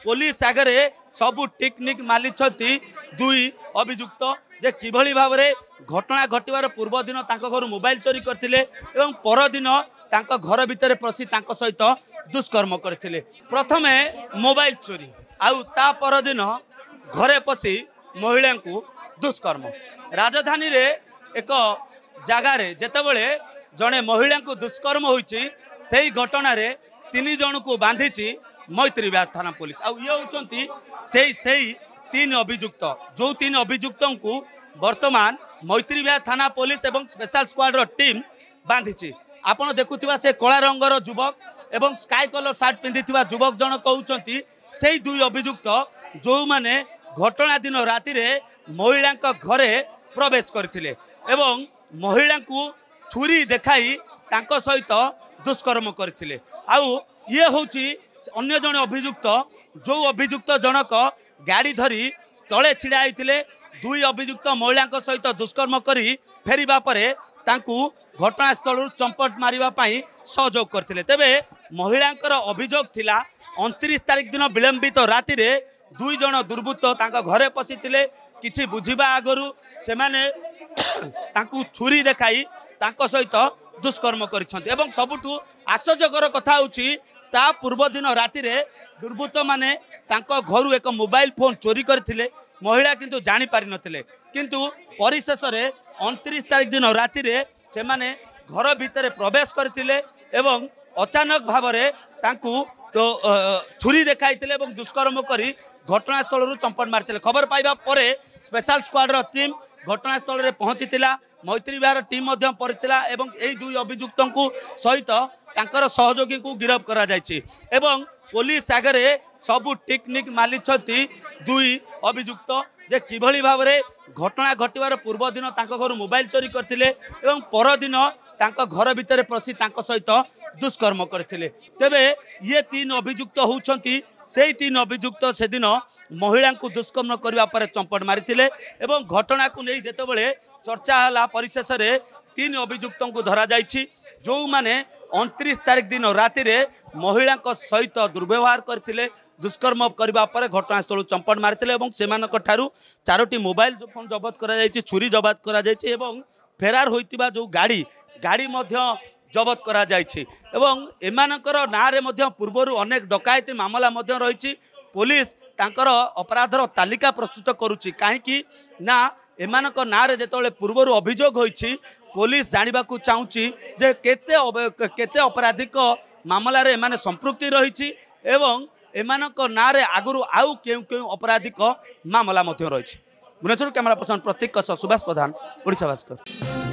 Police आगे सबू technique माली दुई अभियुक्त जे किभली भाव में घटना घटवार पूर्व दिन घर मोबाइल चोरी करते परदिन घर भितर पशि सहित दुष्कर्म करते। प्रथमे मोबाइल चोरी आउ ता परदिन घरे पशि महिला को दुष्कर्म। राजधानी रे एक जगार जितेबले जड़े महिला को दुष्कर्म होती से घटना रे 3 जन को बांधी मैत्री विहार थाना पुलिस आउ ये होती से 3 अभियुक्त जो 3 अभियुक्त को वर्तमान मैत्री विहार थाना पुलिस एवं स्पेशल स्क्वाड टीम बांधी। आपड़ देखुवा से कला रंगर युवक एवं स्काई कलर सार्ट पिंधि युवक जन कहते से 2 अभियुक्त जो माने घटना दिन राति महिला घरे प्रवेश करथिले एवं महिला को छुरी देखाई तांको सहित दुष्कर्म करथिले। आउ ये होची अन्य जन अभियुक्त जो अभियुक्त जनक गाड़ी धरी तले छिड़ा होते 2 अभियुक्त महिला सहित दुष्कर्म करी फेरिबा परे तांकू घटनास्थल चंपट मारिबा पई सहयोग करथिले। तेबे महिलांकर अभियोग थिला 29 तारिख दिन विलंबित राति रे 2 जन दुर्बृत्त तांका घरे पशिथिले किछि बुझिबा आगरु से माने तांकू छुरी देखाई तांको सहित दुष्कर्म करिसंते एवं सबुठु आश्चर्यकर कथा होची ता पूर्व दिन राति रे दुर्बृत्त माने तांको घरु एक मोबाइल फोन चोरी करथिले महिला किंतु जानि पारि नथिले किंतु परिशेष रे 29 तारिख दिन राति रे से माने घर भितर प्रवेश करथिले एवं अचानक भाव रे तांकू तो छुरी देखाई दुष्कर्म करी घटनास्थल चंपट मारी। खबर पाइबा परे स्पेशल स्क्वाड टीम घटनास्थल में पहुंची मैत्री विहार टीम पड़ता एवं यही 2 अभियुक्त सहित तांकर सहयोगी को गिरफ्त करा जायछि एवं पुलिस आगे सबू टेक्निक माली 2 अभियुक्त जे किभली भाव में घटना घटवार पूर्व दिन घर मोबाइल चोरी करते परदिन घर भितर पशि सहित दुष्कर्म करते। तेबे ये 3 अभियुक्त होउछंती से 3 अभियुक्त से दिन महिला को दुष्कर्म करने पर चंपट मारी एवं घटना को नहीं जितेबले चर्चा है परिशेष 3 अभियुक्त को धरा जाइछि जो माने 29 तारिख दिन राति रे महिला सहित दुर्व्यवहार करते दुष्कर्म करने पर घटनास्थल चंपट मारी एवं सेमानक ठारू 4टी मोबाइल फोन जबत करा जाइछि छुरी जबत करा जाइछि एवं फेरार होइतिबा जो गाड़ी मध्य जबत करा जाइछि एवं एमानकर नारे मध्य पूर्वरु अनेक डकायती मामला मध्य रहिछि। पुलिस तांकर अपराधर तालिका प्रस्तुत करुछि काहेकि ना एमानक नारे जेतबेले पूर्वरु अभियोग होइछि पुलिस जानिबाकू चाहूछि जे केते अपराधिक मामला रे एमाने संपृक्ति रहिछि एवं एमानक नारे आगुरु आउ केउ अपराधिक मामला मध्य रहिछि। भुवनेश्वर कैमरा पर्सन प्रतीक सुभाष प्रधान ओडिशा भास्कर।